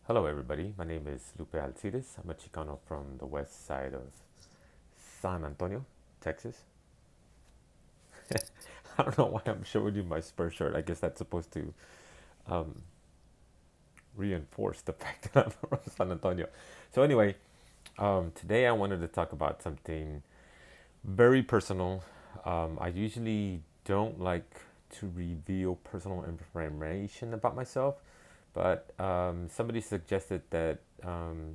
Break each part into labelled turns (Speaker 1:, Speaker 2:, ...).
Speaker 1: Hello, everybody. My name is Lupe Alsidez. I'm a Chicano from the west side of San Antonio, Texas. I don't know why I'm showing you my Spurs shirt. I guess that's supposed to um, reinforce the fact that I'm from San Antonio. So, anyway, today I wanted to talk about something very personal. I usually don't like to reveal personal information about myself, but somebody suggested that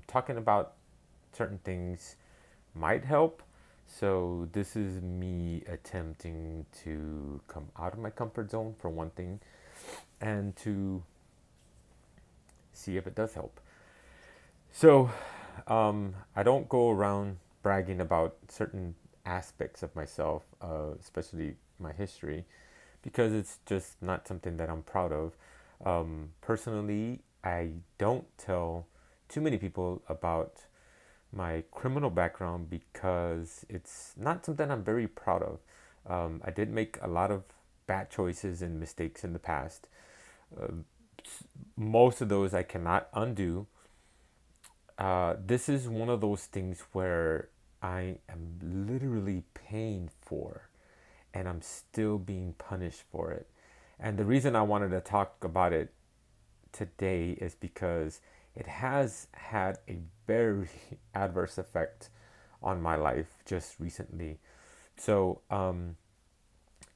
Speaker 1: talking about certain things might help. So, this is me attempting to come out of my comfort zone for one thing and to see if it does help. So, I don't go around bragging about certain aspects of myself, especially my history, because it's just not something that I'm proud of. Personally, I don't tell too many people about my criminal background because it's not something I'm very proud of. I did make a lot of bad choices and mistakes in the past. Uh, Most of those I cannot undo. This is one of those things where I am literally paying for and I'm still being punished for it. And the reason I wanted to talk about it today is because it has had a very adverse effect on my life just recently. So,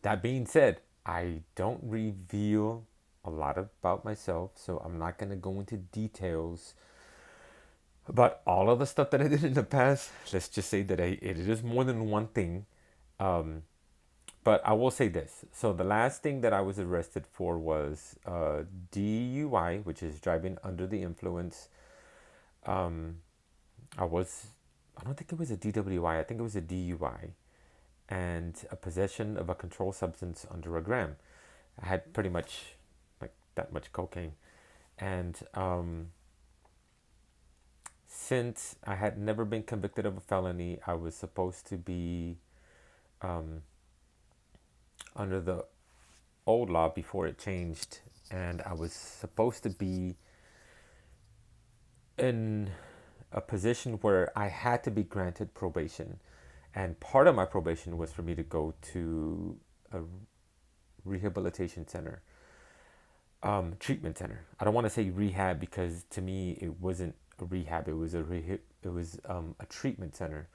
Speaker 1: that being said, I don't reveal a lot about myself, so I'm not going to go into details about all of the stuff that I did in the past. Let's just say that it is more than one thing. Um, but I will say this. So, the last thing that I was arrested for was DUI, which is driving under the influence. Um, I was, I don't think it was a DWI, I think it was a DUI and a possession of a controlled substance under a gram. I had pretty much like that much cocaine. And since I had never been convicted of a felony, I was supposed to be um, under the old law before it changed. And I was supposed to be in a position where I had to be granted probation. And part of my probation was for me to go to a rehabilitation center, treatment center. I don't want to say rehab because to me it wasn't a rehab. It was a treatment center,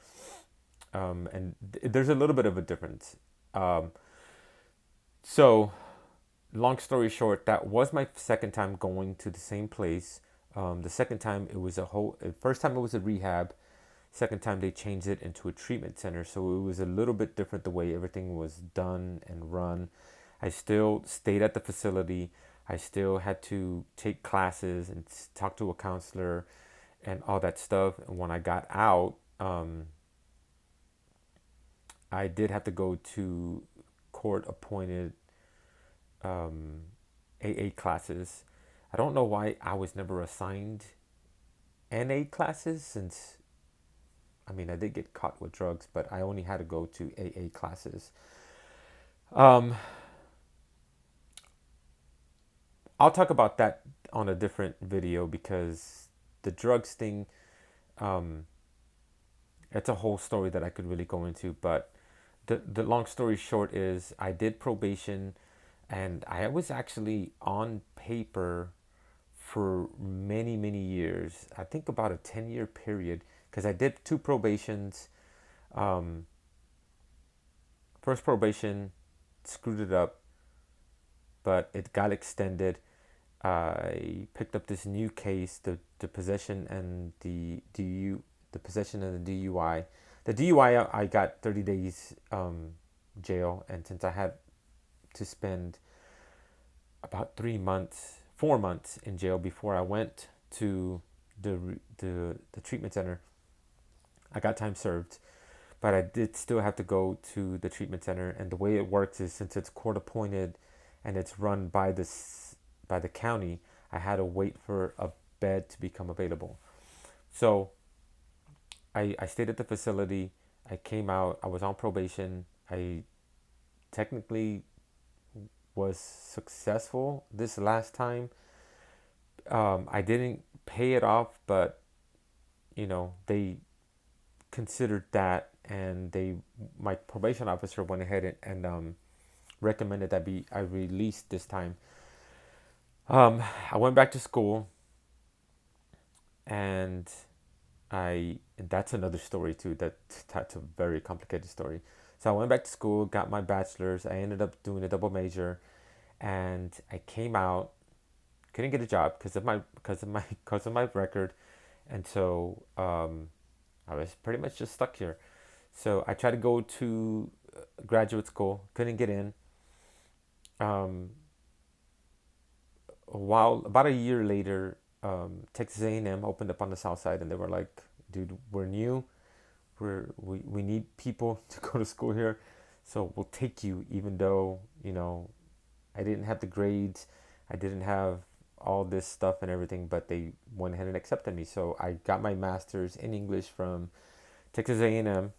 Speaker 1: and there's a little bit of a difference. Um, so, long story short, that was my second time going to the same place. The second time it was a whole. First time it was a rehab. Second time they changed it into a treatment center, so it was a little bit different the way everything was done and run. I still stayed at the facility. I still had to take classes and talk to a counselor and all that stuff. And when I got out, I did have to go to court appointed um, AA classes. I don't know why I was never assigned NA classes since I mean, I did get caught with drugs, but I only had to go to AA classes. Um, I'll talk about that on a different video because the drugs thing, um, it's a whole story that I could really go into. But the long story short is I did probation and I was actually on paper for many, many years. I think about a 10-year period because I did two probations. Um, First probation screwed it up, but it got extended. I picked up this new case, the possession and the possession and the DUI. The DUI, I got 30 days jail, and since I had to spend about 3 months, 4 months in jail before I went to the treatment center, I got time served. But I did still have to go to the treatment center, and the way it works is since it's court appointed and it's run by the county, I had to wait for a bed to become available. So I stayed at the facility. I came out. I was on probation. I technically was successful this last time. I didn't. pay it off, but they considered that, and my probation officer went ahead and recommended that I released this time. I went back to school, and that's another story too. That's a very complicated story. So I went back to school, got my bachelor's. I ended up doing a double major, and I came out, couldn't get a job because of my record, and so I was pretty much just stuck here. So I tried to go to graduate school, couldn't get in. Um, while about a year later, Texas A&M opened up on the south side, and they were like, "Dude, we're new. We need people to go to school here, so we'll take you, even though I didn't have the grades, I didn't have all this stuff and everything, but they went ahead and accepted me. So I got my master's in English from Texas A&M,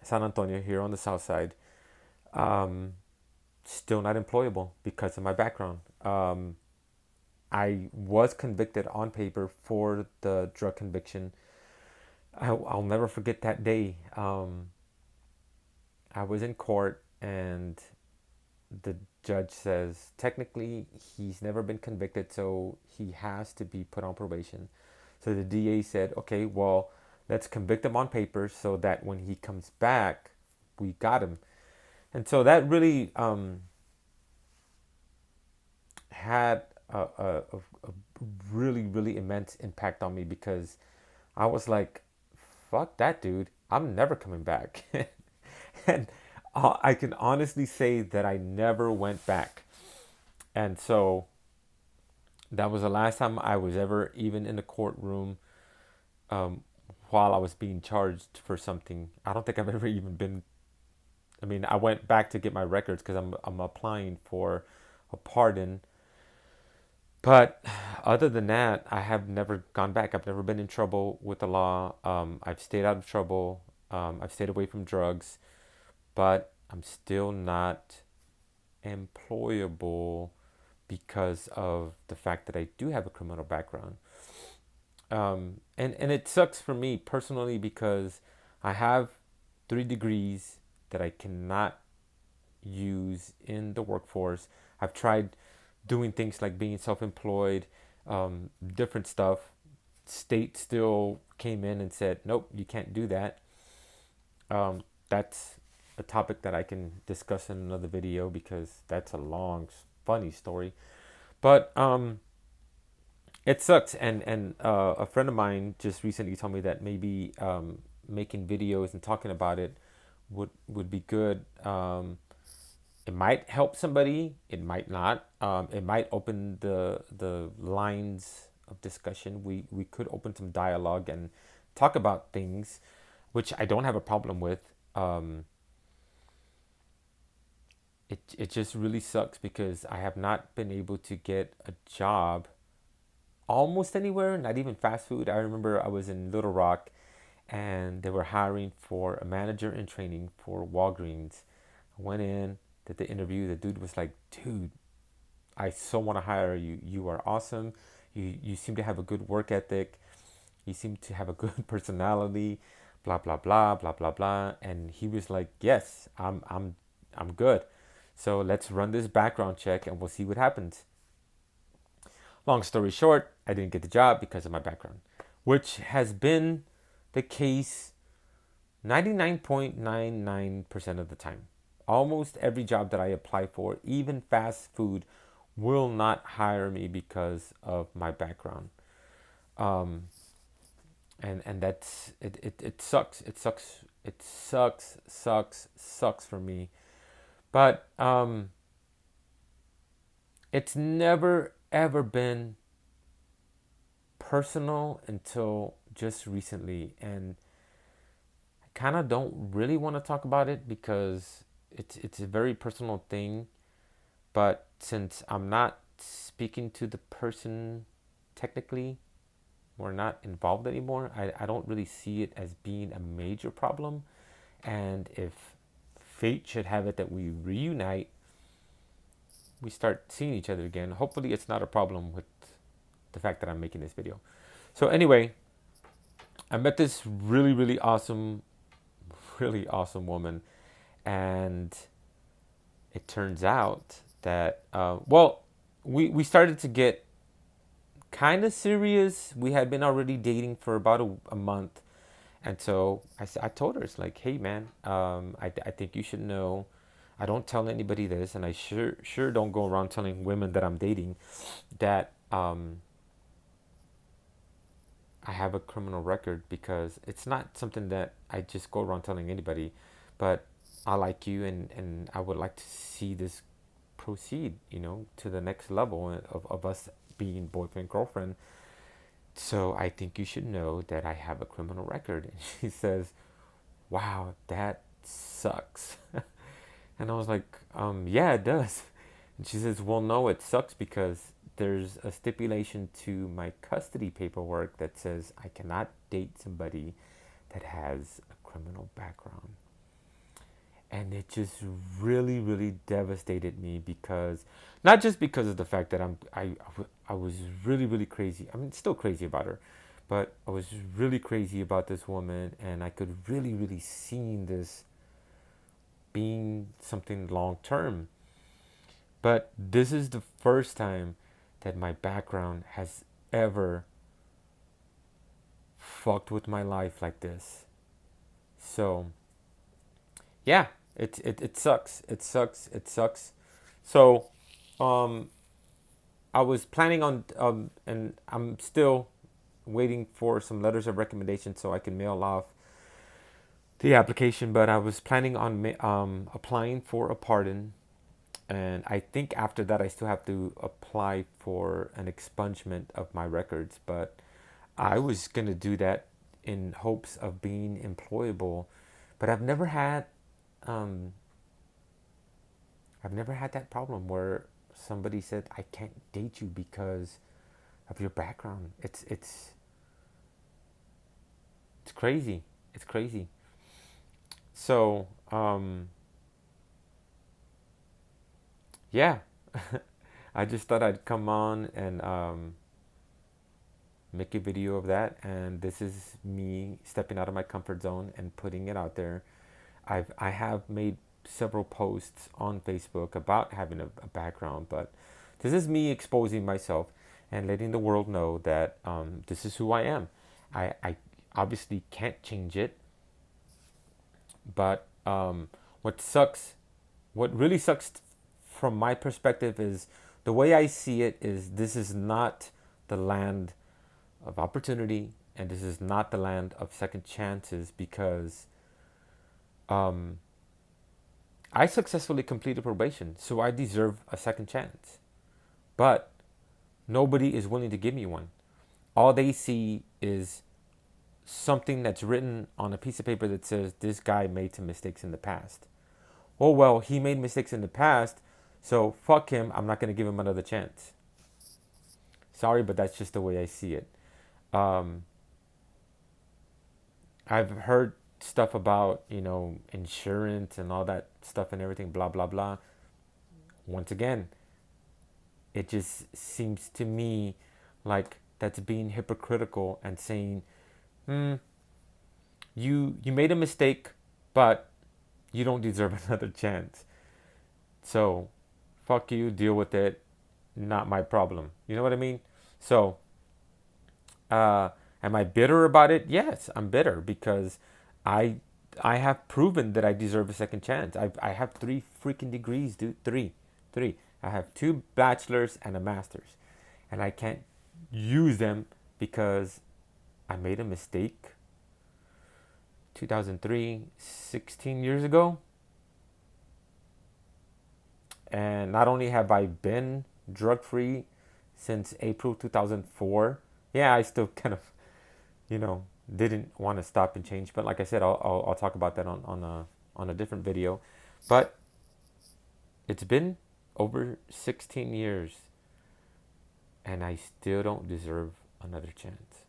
Speaker 1: San Antonio, here on the south side. Um, Still not employable because of my background. I was convicted on paper for the drug conviction. I'll never forget that day. I was in court, and the judge says technically he's never been convicted, so he has to be put on probation. So the DA said, okay, well, let's convict him on paper so that when he comes back, we got him. And so that really had a really, really immense impact on me, because I was like, fuck that dude. I'm never coming back. And I can honestly say that I never went back. And so that was the last time I was ever even in the courtroom um, while I was being charged for something. I don't think I've ever even been. I mean, I went back to get my records because I'm applying for a pardon. But other than that, I have never gone back. I've never been in trouble with the law. I've stayed out of trouble. I've stayed away from drugs, but I'm still not employable because of the fact that I do have a criminal background. And it sucks for me personally because I have 3 degrees that I cannot use in the workforce. I've tried doing things like being self-employed, different stuff. State still came in and said, nope, you can't do that. That's a topic that I can discuss in another video because that's a long, funny story. But it sucks. And a friend of mine just recently told me that maybe making videos and talking about it would be good. It might help somebody. It might not. It might open the lines of discussion. We could open some dialogue and talk about things, which I don't have a problem with. It just really sucks because I have not been able to get a job almost anywhere, not even fast food. I remember I was in Little Rock, and they were hiring for a manager in training for Walgreens. I went in, did the interview. The dude was like, dude, I so want to hire you. You are awesome. You seem to have a good work ethic. You seem to have a good personality. Blah blah blah blah blah blah. And he was like, yes, I'm good. So let's run this background check and we'll see what happens. Long story short, I didn't get the job because of my background, which has been the case 99.99% of the time. Almost every job that I apply for, even fast food, will not hire me because of my background. Um, and that's it sucks. It sucks. It sucks for me. But it's never ever been personal until just recently, and I kind of don't really want to talk about it because it's a very personal thing. But since I'm not speaking to the person technically, we're not involved anymore, I don't really see it as being a major problem. And if fate should have it that we reunite, we start seeing each other again. Hopefully, it's not a problem with the fact that I'm making this video. So anyway, I met this really awesome woman, and it turns out that well, we started to get kind of serious. We had been already dating for about a month, and so I told her, it's like, hey man, I think you should know. I don't tell anybody this, and I sure don't go around telling women that I'm dating that I have a criminal record, because it's not something that I just go around telling anybody, but I like you, and I would like to see this proceed, to the next level of us being boyfriend, girlfriend. So I think you should know that I have a criminal record. And she says, wow, that sucks. And I was like, yeah, it does. And she says, well, no, it sucks because there's a stipulation to my custody paperwork that says I cannot date somebody that has a criminal background. And it just really devastated me, because not just because of the fact that I was really crazy. I mean, still crazy about her, but I was really crazy about this woman, and I could really see this being something long term. But this is the first time that my background has ever fucked with my life like this. So yeah, it sucks. It sucks. It sucks. So I was planning on and I'm still waiting for some letters of recommendation so I can mail off the application. But I was planning on applying for a pardon, and I think after that I still have to apply for an expungement of my records. But I was gonna do that in hopes of being employable. But um, I've never had that problem where somebody said I can't date you because of your background. It's crazy. It's crazy. So yeah, I just thought I'd come on and make a video of that. And this is me stepping out of my comfort zone and putting it out there. I have made several posts on Facebook about having a background, but this is me exposing myself and letting the world know that this is who I am. I obviously can't change it, but what sucks, what really sucks from my perspective, is the way I see it is this is not the land of opportunity, and this is not the land of second chances, because I successfully completed probation, so I deserve a second chance. But nobody is willing to give me one. All they see is something that's written on a piece of paper that says this guy made some mistakes in the past. Oh, well, he made mistakes in the past, so fuck him. I'm not going to give him another chance. Sorry, but that's just the way I see it. I've heard stuff about, insurance and all that stuff and everything, blah, blah, blah. Once again, it just seems to me like that's being hypocritical and saying, you made a mistake, but you don't deserve another chance. So, fuck you, deal with it. Not my problem. You know what I mean? So, am I bitter about it? Yes, I'm bitter because I I have proven that I deserve a second chance. I have 3 freaking degrees, dude. Three. I have 2 bachelors and a master's, and I can't use them because I made a mistake. 2003, 16 years ago. And not only have I been drug free since April 2004, yeah, I still kind of, didn't want to stop and change. But like I said, I'll talk about that on a different video. But it's been over 16 years, and I still don't deserve another chance.